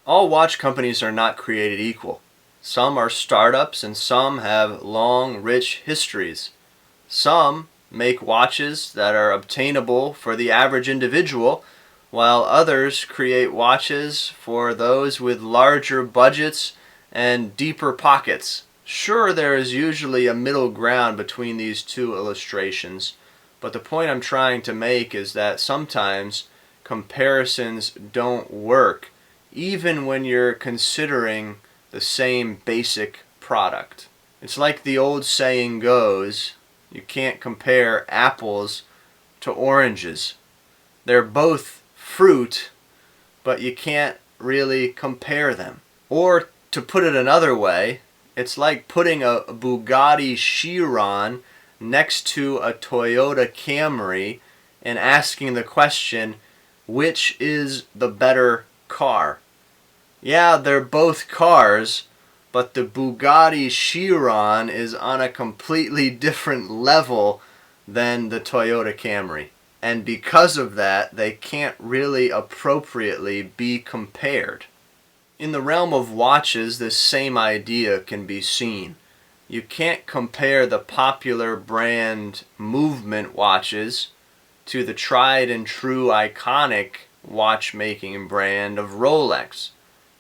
All watch companies are not created equal. Some are startups and some have long, rich histories. Some make watches that are obtainable for the average individual, while others create watches for those with larger budgets and deeper pockets. Sure, there is usually a middle ground between these two illustrations, but the point I'm trying to make is that sometimes comparisons don't work, even when you're considering the same basic product. It's like the old saying goes, you can't compare apples to oranges. They're both fruit, but you can't really compare them. Or to put it another way, it's like putting a Bugatti Chiron next to a Toyota Camry and asking the question, which is the better car? Yeah, they're both cars, but the Bugatti Chiron is on a completely different level than the Toyota Camry. And because of that, they can't really appropriately be compared. In the realm of watches, this same idea can be seen. You can't compare the popular brand movement watches to the tried and true iconic watchmaking brand of Rolex.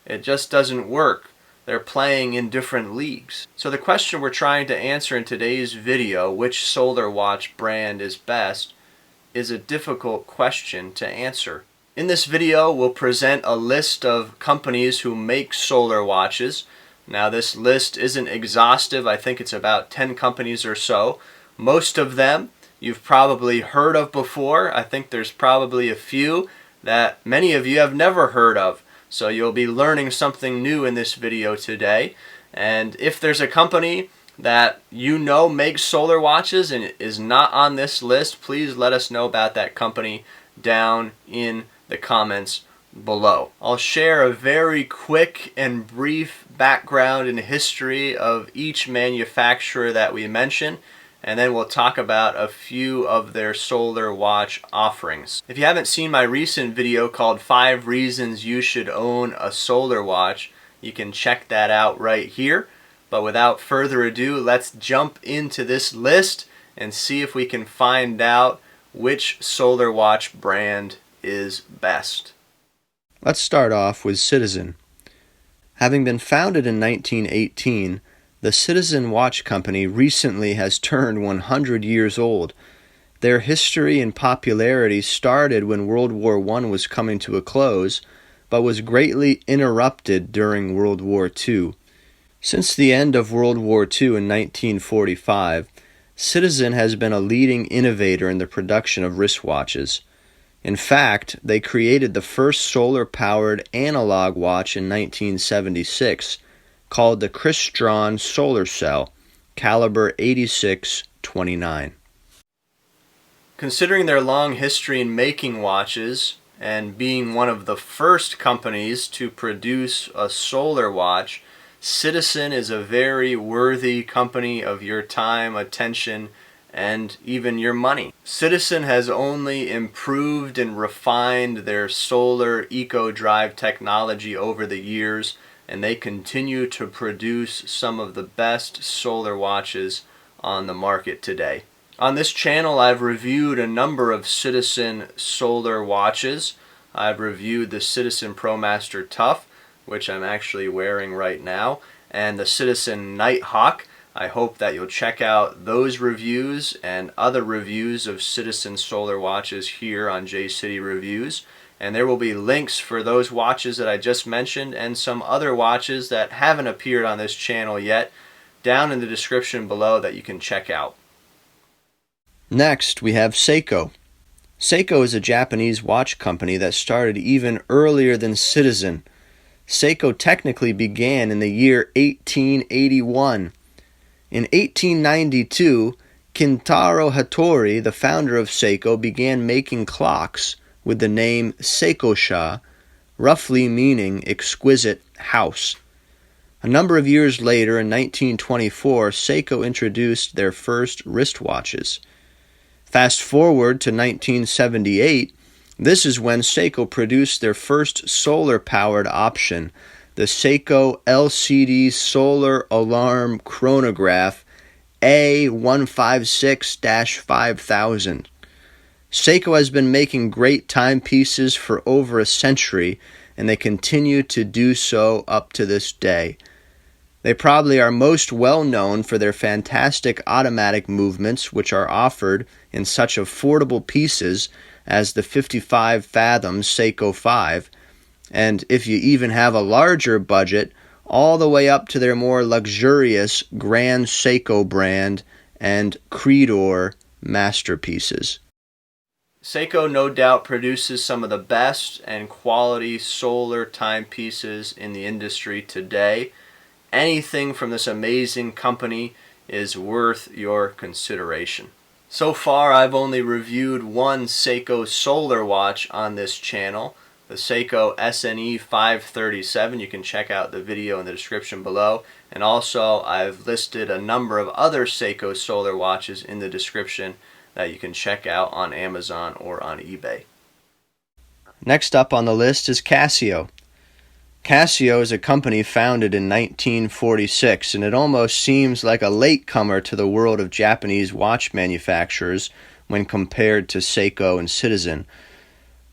It just doesn't work. They're playing in different leagues. So the question we're trying to answer in today's video, which solar watch brand is best, is a difficult question to answer. In this video, we'll present a list of companies who make solar watches. Now, this list isn't exhaustive. I think it's about 10 companies or so. Most of them you've probably heard of before. I think there's probably a few that many of you have never heard of. So you'll be learning something new in this video today. And if there's a company that you know makes solar watches and is not on this list, please let us know about that company down in the comments below. I'll share a very quick and brief background and history of each manufacturer that we mention, and then we'll talk about a few of their solar watch offerings. If you haven't seen my recent video called 5 Reasons You Should Own a Solar Watch, you can check that out right here. But without further ado, let's jump into this list and see if we can find out which solar watch brand is best. Let's start off with Citizen. Having been founded in 1918, the Citizen Watch Company recently has turned 100 years old. Their history and popularity started when World War I was coming to a close, but was greatly interrupted during World War II. Since the end of World War II in 1945, Citizen has been a leading innovator in the production of wristwatches. In fact, they created the first solar-powered analog watch in 1976, called the Crystron Solar Cell, caliber 8629. Considering their long history in making watches and being one of the first companies to produce a solar watch, Citizen is a very worthy company of your time, attention, and even your money. Citizen has only improved and refined their solar eco-drive technology over the years, and they continue to produce some of the best solar watches on the market today. On this channel, I've reviewed a number of Citizen solar watches. I've reviewed the Citizen ProMaster Tough, which I'm actually wearing right now, and the Citizen Nighthawk. I hope that you'll check out those reviews and other reviews of Citizen solar watches here on J-City Reviews. And there will be links for those watches that I just mentioned and some other watches that haven't appeared on this channel yet down in the description below that you can check out. Next, we have Seiko. Seiko is a Japanese watch company that started even earlier than Citizen. Seiko technically began in the year 1881. In 1892, Kintaro Hattori, the founder of Seiko, began making clocks with the name Seikosha, roughly meaning exquisite house. A number of years later, in 1924, Seiko introduced their first wristwatches. Fast forward to 1978, This is when Seiko produced their first solar-powered option, the Seiko LCD Solar Alarm Chronograph A156-5000. Seiko has been making great timepieces for over a century, and they continue to do so up to this day. They probably are most well known for their fantastic automatic movements, which are offered in such affordable pieces as the 55 Fathom Seiko 5, and if you even have a larger budget, all the way up to their more luxurious Grand Seiko brand and Creedor masterpieces. Seiko no doubt produces some of the best and quality solar timepieces in the industry today. Anything from this amazing company is worth your consideration. So far, I've only reviewed one Seiko solar watch on this channel, the Seiko SNE 537. You can check out the video in the description below. And also, I've listed a number of other Seiko solar watches in the description that you can check out on Amazon or on eBay. Next up on the list is Casio. Casio is a company founded in 1946, and it almost seems like a latecomer to the world of Japanese watch manufacturers when compared to Seiko and Citizen.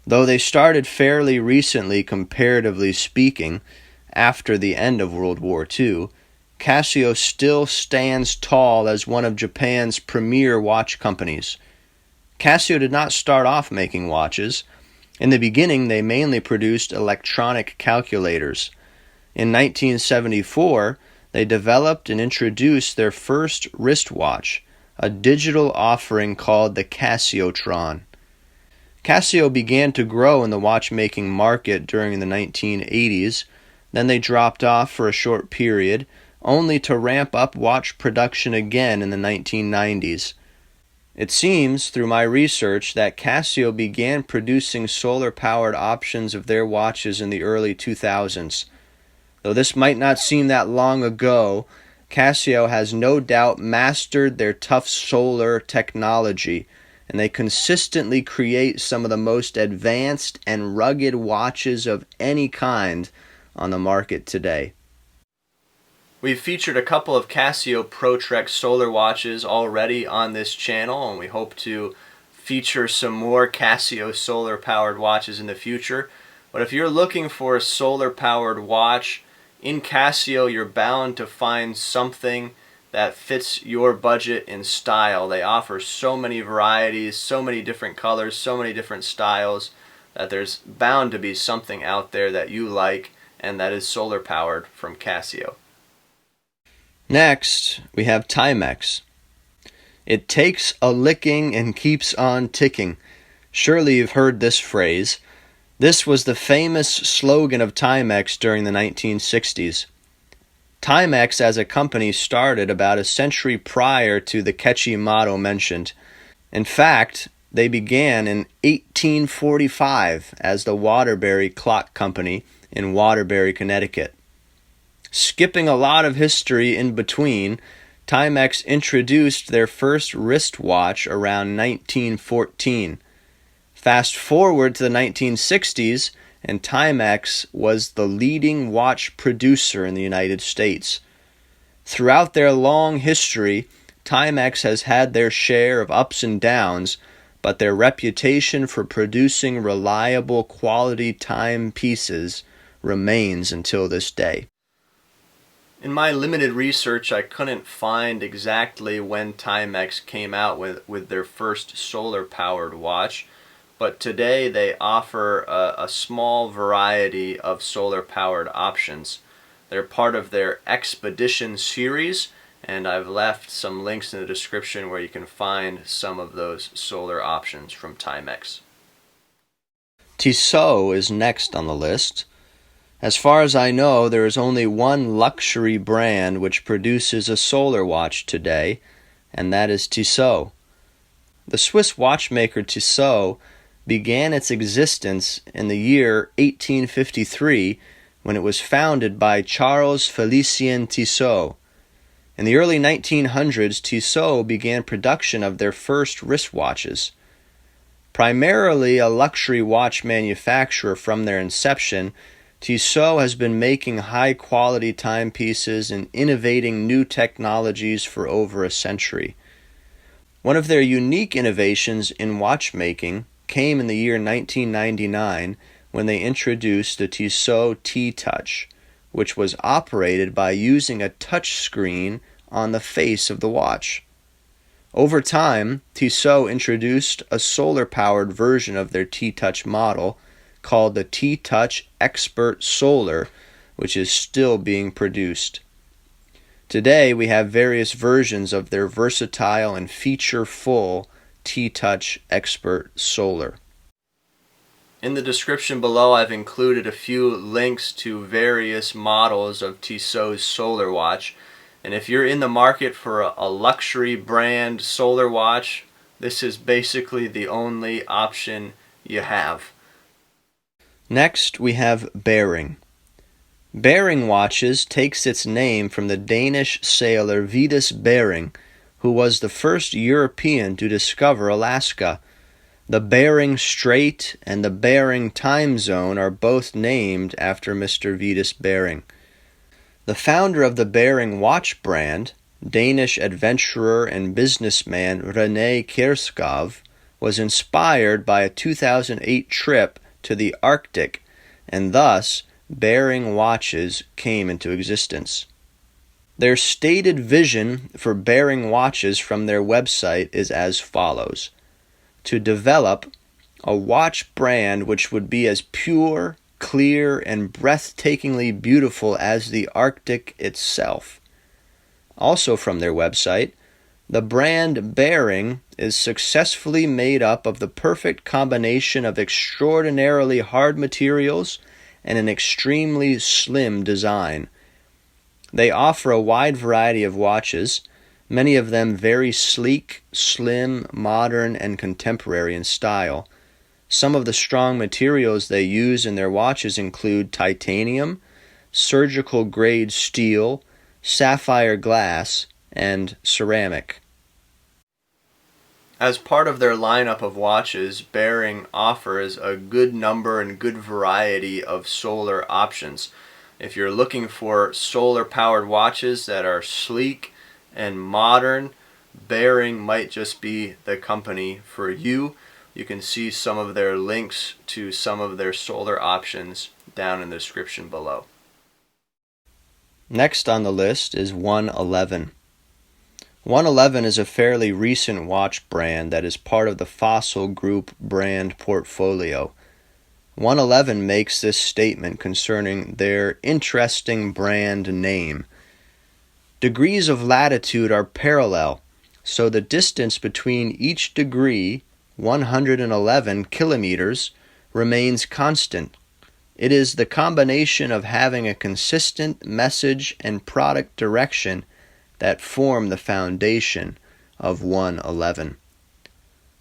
Though they started fairly recently, comparatively speaking, after the end of World War II, Casio still stands tall as one of Japan's premier watch companies. Casio did not start off making watches. In the beginning, they mainly produced electronic calculators. In 1974, they developed and introduced their first wristwatch, a digital offering called the Casiotron. Casio began to grow in the watchmaking market during the 1980s. Then they dropped off for a short period, only to ramp up watch production again in the 1990s. It seems, through my research, that Casio began producing solar-powered options of their watches in the early 2000s. Though this might not seem that long ago, Casio has no doubt mastered their tough solar technology, and they consistently create some of the most advanced and rugged watches of any kind on the market today. We've featured a couple of Casio ProTrek solar watches already on this channel, and we hope to feature some more Casio solar-powered watches in the future. But if you're looking for a solar-powered watch in Casio, you're bound to find something that fits your budget and style. They offer so many varieties, so many different colors, so many different styles, that there's bound to be something out there that you like and that is solar-powered from Casio. Next, we have Timex. It takes a licking and keeps on ticking. Surely you've heard this phrase. This was the famous slogan of Timex during the 1960s. Timex as a company started about a century prior to the catchy motto mentioned. In fact, they began in 1845 as the Waterbury Clock Company in Waterbury, Connecticut. Skipping a lot of history in between, Timex introduced their first wristwatch around 1914. Fast forward to the 1960s, and Timex was the leading watch producer in the United States. Throughout their long history, Timex has had their share of ups and downs, but their reputation for producing reliable quality timepieces remains until this day. In my limited research, I couldn't find exactly when Timex came out with their first solar-powered watch, but today they offer a small variety of solar-powered options. They're part of their Expedition series, and I've left some links in the description where you can find some of those solar options from Timex. Tissot is next on the list. As far as I know, there is only one luxury brand which produces a solar watch today, and that is Tissot. The Swiss watchmaker Tissot began its existence in the year 1853 when it was founded by Charles Félicien Tissot. In the early 1900s, Tissot began production of their first wristwatches. Primarily a luxury watch manufacturer from their inception, Tissot has been making high-quality timepieces and innovating new technologies for over a century. One of their unique innovations in watchmaking came in the year 1999 when they introduced the Tissot T-Touch, which was operated by using a touch screen on the face of the watch. Over time, Tissot introduced a solar-powered version of their T-Touch model called the T-Touch Expert Solar, which is still being produced. Today, we have various versions of their versatile and feature-full T-Touch Expert Solar. In the description below, I've included a few links to various models of Tissot's solar watch. And if you're in the market for a luxury brand solar watch, this is basically the only option you have. Next, we have BERING. BERING watches takes its name from the Danish sailor Vitus Bering, who was the first European to discover Alaska. The Bering Strait and the Bering Time Zone are both named after Mr. Vitus Bering. The founder of the Bering watch brand, Danish adventurer and businessman René Kjærskov, was inspired by a 2008 trip to the Arctic, and thus Bering watches came into existence. Their stated vision for Bering watches from their website is as follows: to develop a watch brand which would be as pure, clear, and breathtakingly beautiful as the Arctic itself. Also from their website, the brand BERING is successfully made up of the perfect combination of extraordinarily hard materials and an extremely slim design. They offer a wide variety of watches, many of them very sleek, slim, modern, and contemporary in style. Some of the strong materials they use in their watches include titanium, surgical-grade steel, sapphire glass, and ceramic. As part of their lineup of watches, BERING offers a good number and good variety of solar options. If you're looking for solar-powered watches that are sleek and modern, BERING might just be the company for you. You can see some of their links to some of their solar options down in the description below. Next on the list is 111. 111 is a fairly recent watch brand that is part of the Fossil Group brand portfolio. 111 makes this statement concerning their interesting brand name. Degrees of latitude are parallel, so the distance between each degree, 111 kilometers, remains constant. It is the combination of having a consistent message and product direction that form the foundation of 111.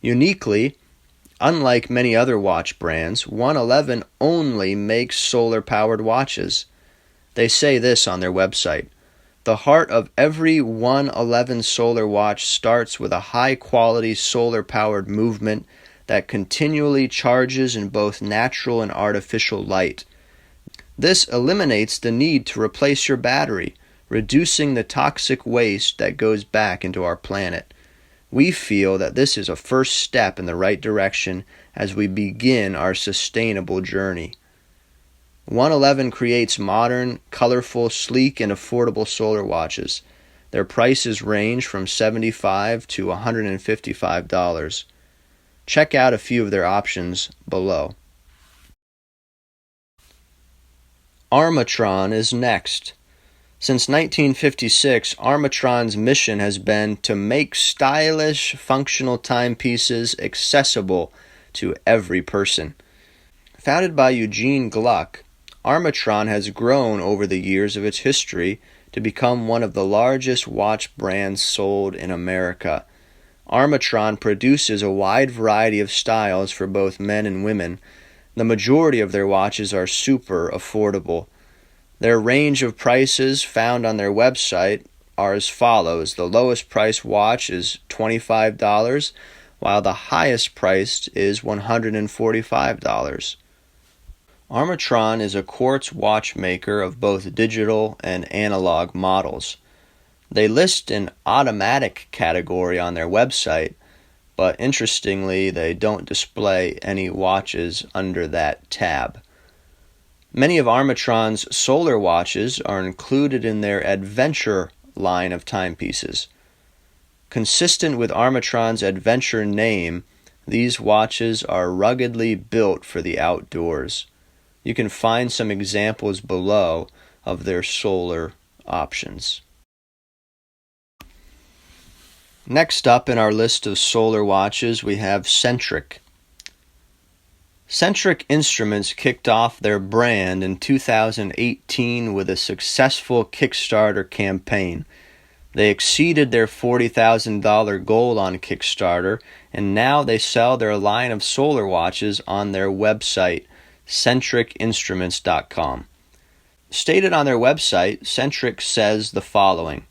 Uniquely, unlike many other watch brands, 111 only makes solar-powered watches. They say this on their website: the heart of every 111 solar watch starts with a high-quality solar-powered movement that continually charges in both natural and artificial light. This eliminates the need to replace your battery, reducing the toxic waste that goes back into our planet. We feel that this is a first step in the right direction as we begin our sustainable journey. 111 creates modern, colorful, sleek, and affordable solar watches. Their prices range from $75 to $155. Check out a few of their options below. Armatron is next. Since 1956, Armatron's mission has been to make stylish, functional timepieces accessible to every person. Founded by Eugene Gluck, Armatron has grown over the years of its history to become one of the largest watch brands sold in America. Armatron produces a wide variety of styles for both men and women. The majority of their watches are super affordable. Their range of prices found on their website are as follows. The lowest price watch is $25, while the highest priced is $145. Armatron is a quartz watchmaker of both digital and analog models. They list an automatic category on their website, but interestingly, they don't display any watches under that tab. Many of Armatron's solar watches are included in their Adventure line of timepieces. Consistent with Armatron's Adventure name, these watches are ruggedly built for the outdoors. You can find some examples below of their solar options. Next up in our list of solar watches, we have CENTRIC. CENTRIC Instruments kicked off their brand in 2018 with a successful Kickstarter campaign. They exceeded their $40,000 goal on Kickstarter, and now they sell their line of solar watches on their website, CENTRICinstruments.com. Stated on their website, CENTRIC says the following: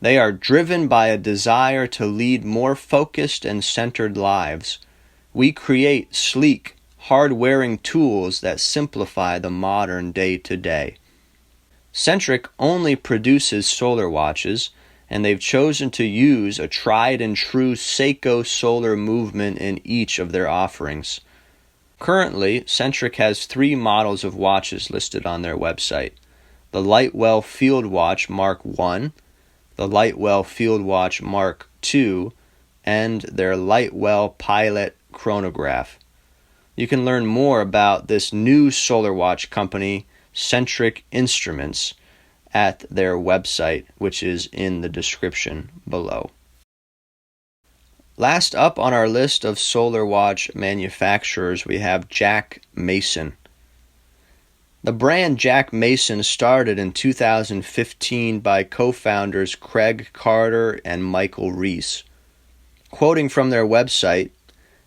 "They are driven by a desire to lead more focused and centered lives. We create sleek, hard-wearing tools that simplify the modern day-to-day." CENTRIC only produces solar watches, and they've chosen to use a tried-and-true Seiko solar movement in each of their offerings. Currently, CENTRIC has 3 models of watches listed on their website: the Lightwell Field Watch Mark I, the Lightwell Field Watch Mark II, and their Lightwell Pilot chronograph. You can learn more about this new solar watch company, CENTRIC Instruments, at their website, which is in the description below. Last up on our list of solar watch manufacturers, we have Jack Mason. The brand Jack Mason started in 2015 by co-founders Craig Carter and Michael Reese. Quoting from their website,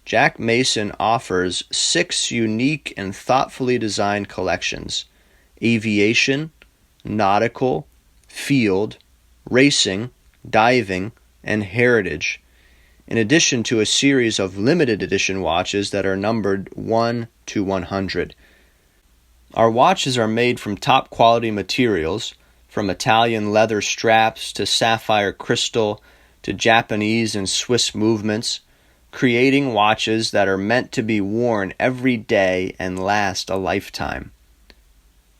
Jack Mason offers 6 unique and thoughtfully designed collections: aviation, nautical, field, racing, diving, and heritage, in addition to a series of limited edition watches that are numbered 1 to 100. Our watches are made from top quality materials, from Italian leather straps to sapphire crystal to Japanese and Swiss movements, creating watches that are meant to be worn every day and last a lifetime.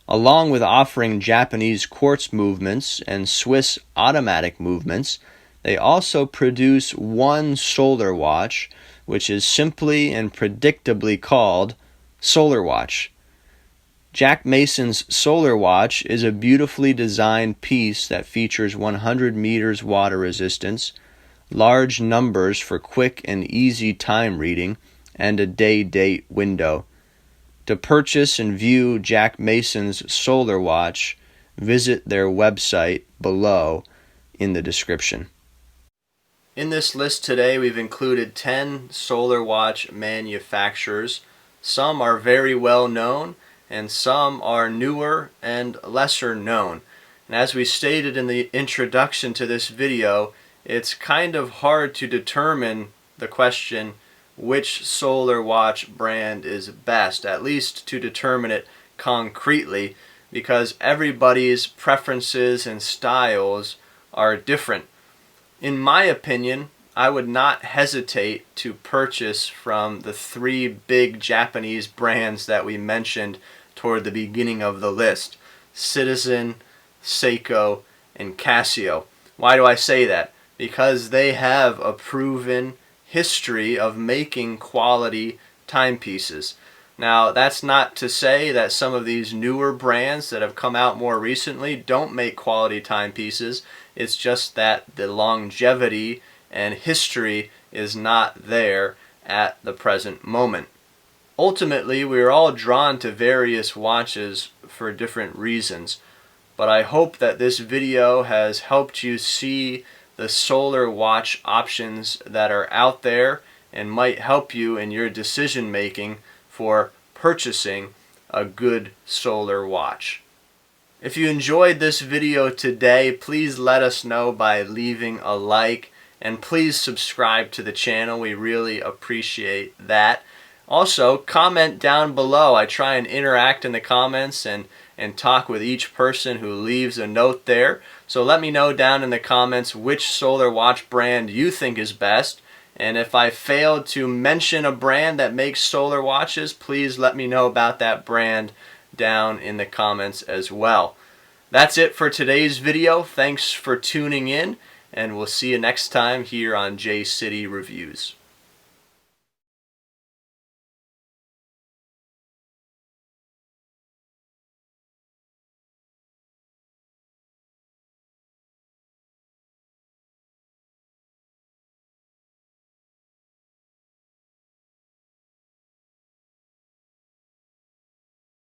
Along with offering Japanese quartz movements and Swiss automatic movements, they also produce one solar watch, which is simply and predictably called Solar Watch. Jack Mason's Solar Watch is a beautifully designed piece that features 100 meters water resistance, large numbers for quick and easy time reading, and a day-date window. To purchase and view Jack Mason's Solar Watch, visit their website below in the description. In this list today, we've included 10 solar watch manufacturers. Some are very well known, and some are newer and lesser known. And as we stated in the introduction to this video, it's kind of hard to determine the question, which solar watch brand is best, at least to determine it concretely, because everybody's preferences and styles are different. In my opinion, I would not hesitate to purchase from the 3 big Japanese brands that we mentioned toward the beginning of the list: Citizen, Seiko, and Casio. Why do I say that? Because they have a proven history of making quality timepieces. Now, that's not to say that some of these newer brands that have come out more recently don't make quality timepieces. It's just that the longevity and history is not there at the present moment. Ultimately, we are all drawn to various watches for different reasons, but I hope that this video has helped you see the solar watch options that are out there and might help you in your decision making for purchasing a good solar watch. If you enjoyed this video today, please let us know by leaving a like and please subscribe to the channel. We really appreciate that. Also, comment down below. I try and interact in the comments and talk with each person who leaves a note there. So let me know down in the comments which solar watch brand you think is best. And if I failed to mention a brand that makes solar watches, please let me know about that brand down in the comments as well. That's it for today's video. Thanks for tuning in, and we'll see you next time here on J City Reviews.